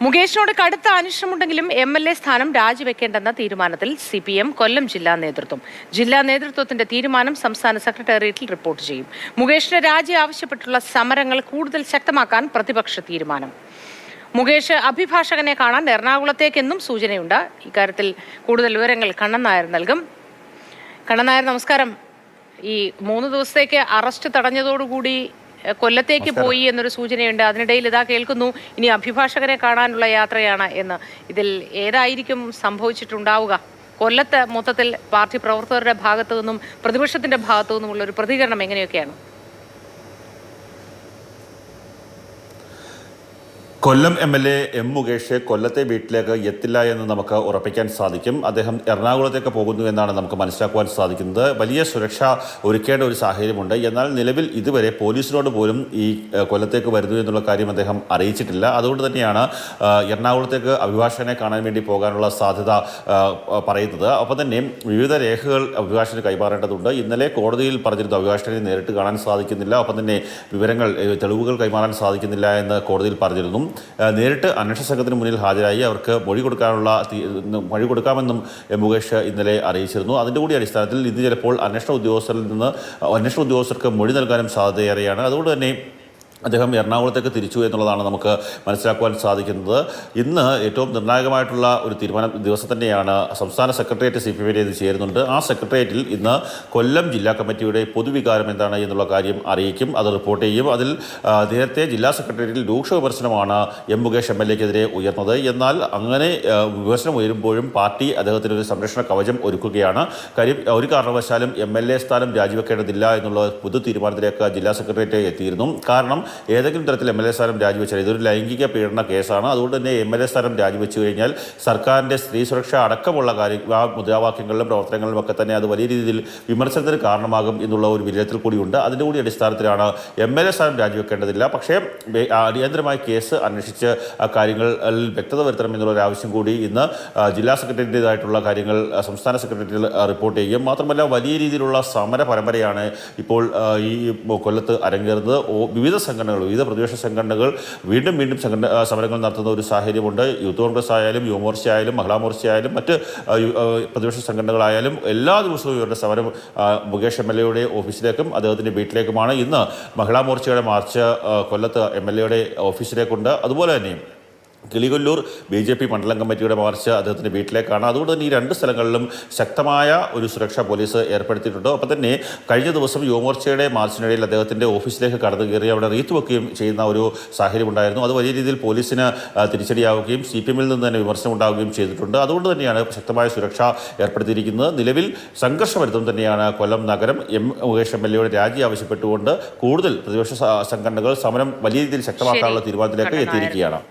മുകേഷിനോട് കടുത്ത അനിഷ്ടമുണ്ടെങ്കിലും MLA സ്ഥാനം രാജിവെക്കേണ്ടെന്ന തീരുമാനത്തിൽ CPM കൊല്ലം ജില്ലാ നേതൃത്വം. ജില്ലാ നേതൃത്വത്തിന്റെ തീരുമാനം സംസ്ഥാന സെക്രട്ടേറിയറ്റിൽ റിപ്പോർട്ട് ചെയ്യും. മുകേഷിന് രാജി ആവശ്യപ്പെട്ടുള്ള സമരങ്ങൾ കൂടുതൽ ശക്തമാക്കാൻ പ്രതിപക്ഷ തീരുമാനം. മുകേഷ് അഭിഭാഷകനെ കാണാൻ എറണാകുളത്തേക്കെന്നും സൂചനയുണ്ട്. ഇക്കാര്യത്തിൽ കൂടുതൽ വിവരങ്ങൾ കണ്ണൻ നായർ നൽകും. കണ്ണൻ നായർ, നമസ്കാരം. ഈ 3 ദിവസത്തേക്ക് അറസ്റ്റ് തടഞ്ഞതോടുകൂടി കൊല്ലത്തേക്ക് പോയി എന്നൊരു സൂചനയുണ്ട്. അതിനിടയിൽ ഇതാ കേൾക്കുന്നു ഇനി അഭിഭാഷകനെ കാണാനുള്ള യാത്രയാണ് എന്ന്. ഇതിൽ ഏതായിരിക്കും സംഭവിച്ചിട്ടുണ്ടാവുക? കൊല്ലത്ത് മൊത്തത്തിൽ പാർട്ടി പ്രവർത്തകരുടെ ഭാഗത്തു നിന്നും പ്രതിപക്ഷത്തിന്റെ ഭാഗത്തു നിന്നുമുള്ള ഒരു പ്രതികരണം എങ്ങനെയൊക്കെയാണ്? കൊല്ലം MLA M. മുകേഷ് കൊല്ലത്തെ വീട്ടിലേക്ക് എത്തില്ല എന്ന് നമുക്ക് ഉറപ്പിക്കാൻ സാധിക്കും. അദ്ദേഹം എറണാകുളത്തേക്ക് പോകുന്നു എന്നാണ് നമുക്ക് മനസ്സിലാക്കുവാൻ സാധിക്കുന്നത്. വലിയ സുരക്ഷ ഒരുക്കേണ്ട ഒരു സാഹചര്യമുണ്ട്. എന്നാൽ നിലവിൽ ഇതുവരെ പോലീസിനോട് പോലും ഈ കൊല്ലത്തേക്ക് വരുന്നു എന്നുള്ള കാര്യം അദ്ദേഹം അറിയിച്ചിട്ടില്ല. അതുകൊണ്ട് തന്നെയാണ് എറണാകുളത്തേക്ക് അഭിഭാഷകനെ കാണാൻ വേണ്ടി പോകാനുള്ള സാധ്യത പറയുന്നത്. ഒപ്പം തന്നെ വിവിധ രേഖകൾ അഭിഭാഷകന് കൈമാറേണ്ടതുണ്ട്. ഇന്നലെ കോടതിയിൽ പറഞ്ഞിരുന്നു അഭിഭാഷകനെ നേരിട്ട് കാണാൻ സാധിക്കുന്നില്ല, ഒപ്പം തന്നെ തെളിവുകൾ കൈമാറാൻ സാധിക്കുന്നില്ല എന്ന് കോടതിയിൽ പറഞ്ഞിരുന്നു. നേരിട്ട് അന്വേഷണ സംഘത്തിന് മുന്നിൽ ഹാജരായി അവർക്ക് മൊഴി കൊടുക്കാമെന്നും മുകേഷ് ഇന്നലെ അറിയിച്ചിരുന്നു. അതിൻ്റെ കൂടി അടിസ്ഥാനത്തിൽ ഇന്ന് ചിലപ്പോൾ അന്വേഷണ ഉദ്യോഗസ്ഥർക്ക് മൊഴി നൽകാനും സാധ്യതയേറെയാണ്. അതുകൊണ്ട് തന്നെ അദ്ദേഹം എറണാകുളത്തേക്ക് തിരിച്ചു എന്നുള്ളതാണ് നമുക്ക് മനസ്സിലാക്കുവാൻ സാധിക്കുന്നത്. ഇന്ന് ഏറ്റവും നിർണായകമായിട്ടുള്ള ഒരു ദിവസം തന്നെയാണ്. സംസ്ഥാന സെക്രട്ടേറിയറ്റ് CPM ഇത് ചേരുന്നുണ്ട്. ആ സെക്രട്ടേറിയറ്റിൽ ഇന്ന് കൊല്ലം ജില്ലാ കമ്മിറ്റിയുടെ പൊതുവികാരം എന്താണ് എന്നുള്ള കാര്യം അറിയിക്കും, അത് റിപ്പോർട്ട് ചെയ്യും. അതിൽ നേരത്തെ ജില്ലാ സെക്രട്ടേറിയറ്റിൽ രൂക്ഷ വിമർശനമാണ് M. മുകേഷ് MLAക്കെതിരെ ഉയർന്നത്. എന്നാൽ അങ്ങനെ വിമർശനം ഉയരുമ്പോഴും പാർട്ടി അദ്ദേഹത്തിന് ഒരു സംരക്ഷണ കവചം ഒരുക്കുകയാണ്. കാര്യം ഒരു കാരണവശാലും MLA സ്ഥാനം രാജിവെക്കേണ്ടതില്ല എന്നുള്ള പൊതു തീരുമാനത്തിലേക്ക് ജില്ലാ സെക്രട്ടേറിയറ്റ് എത്തിയിരുന്നു. കാരണം ഏതെങ്കിലും തരത്തിൽ MLA സ്ഥാനം രാജിവെച്ചാൽ ഇതൊരു ലൈംഗിക പീഡന കേസാണ്. അതുകൊണ്ട് തന്നെ MLA സ്ഥാനം രാജിവെച്ചു കഴിഞ്ഞാൽ സർക്കാരിൻ്റെ സ്ത്രീ സുരക്ഷ അടക്കമുള്ള മുദ്രാവാക്യങ്ങളിലും പ്രവർത്തനങ്ങളിലും ഒക്കെ തന്നെ അത് വലിയ രീതിയിൽ വിമർശനത്തിന് കാരണമാകും എന്നുള്ള ഒരു വിലയിരുത്തൽ കൂടിയുണ്ട്. അതിൻ്റെ കൂടി അടിസ്ഥാനത്തിലാണ് MLA സ്ഥാനം രാജിവെക്കേണ്ടതില്ല, പക്ഷേ അടിയന്തരമായി കേസ് അന്വേഷിച്ച് കാര്യങ്ങളിൽ വ്യക്തത വരുത്തണം എന്നുള്ളൊരു ആവശ്യം കൂടി ഇന്ന് ജില്ലാ സെക്രട്ടറിയുടേതായിട്ടുള്ള കാര്യങ്ങൾ സംസ്ഥാന സെക്രട്ടറിയിൽ റിപ്പോർട്ട് ചെയ്യും. മാത്രമല്ല വലിയ രീതിയിലുള്ള സമര പരമ്പരയാണ് ഇപ്പോൾ ഈ കൊല്ലത്ത് അരങ്ങേറുന്നത്. വിവിധ പ്രതിപക്ഷ സംഘടനകൾ വീണ്ടും സമരങ്ങൾ നടത്തുന്ന ഒരു സാഹചര്യമുണ്ട്. യൂത്ത് കോൺഗ്രസ് ആയാലും യുവമോർച്ച ആയാലും മഹിളാ മോർച്ച ആയാലും മറ്റ് പ്രതിപക്ഷ സംഘടനകളായാലും എല്ലാ ദിവസവും ഇവരുടെ സമരം മുകേഷ് MLAയുടെ ഓഫീസിലേക്കും അദ്ദേഹത്തിൻ്റെ വീട്ടിലേക്കുമാണ്. ഇന്ന് മഹിളാ മോർച്ചയുടെ മാർച്ച് കൊല്ലത്ത് MLAയുടെ ഓഫീസിലേക്കുണ്ട്. അതുപോലെ തന്നെ കിളികൊല്ലൂർ BJP മണ്ഡലം കമ്മിറ്റിയുടെ മാർച്ച് അദ്ദേഹത്തിൻ്റെ വീട്ടിലേക്കാണ്. അതുകൊണ്ട് തന്നെ ഈ 2 സ്ഥലങ്ങളിലും ശക്തമായ ഒരു സുരക്ഷ പോലീസ് ഏർപ്പെടുത്തിയിട്ടുണ്ട്. ഒപ്പം തന്നെ കഴിഞ്ഞ ദിവസം യുവമോർച്ചയുടെ മാർച്ചിനിടയിൽ അദ്ദേഹത്തിൻ്റെ ഓഫീസിലേക്ക് കടന്നു കയറി അവിടെ റീത്ത് വെക്കുകയും ചെയ്യുന്ന ഒരു സാഹചര്യം ഉണ്ടായിരുന്നു. അത് വലിയ രീതിയിൽ പോലീസിന് തിരിച്ചടിയാവുകയും CPM നിന്ന് തന്നെ വിമർശനം ഉണ്ടാവുകയും ചെയ്തിട്ടുണ്ട്. അതുകൊണ്ട് തന്നെയാണ് ശക്തമായ സുരക്ഷ ഏർപ്പെടുത്തിയിരിക്കുന്നത്. നിലവിൽ സംഘർഷഭരിതം തന്നെയാണ് കൊല്ലം നഗരം. M. മുകേഷ് MLAയുടെ രാജി ആവശ്യപ്പെട്ടുകൊണ്ട് കൂടുതൽ പ്രതിപക്ഷ സംഘടനകൾ സമരം വലിയ രീതിയിൽ ശക്തമാക്കാനുള്ള തീരുമാനത്തിലേക്ക് എത്തിയിരിക്കുകയാണ്.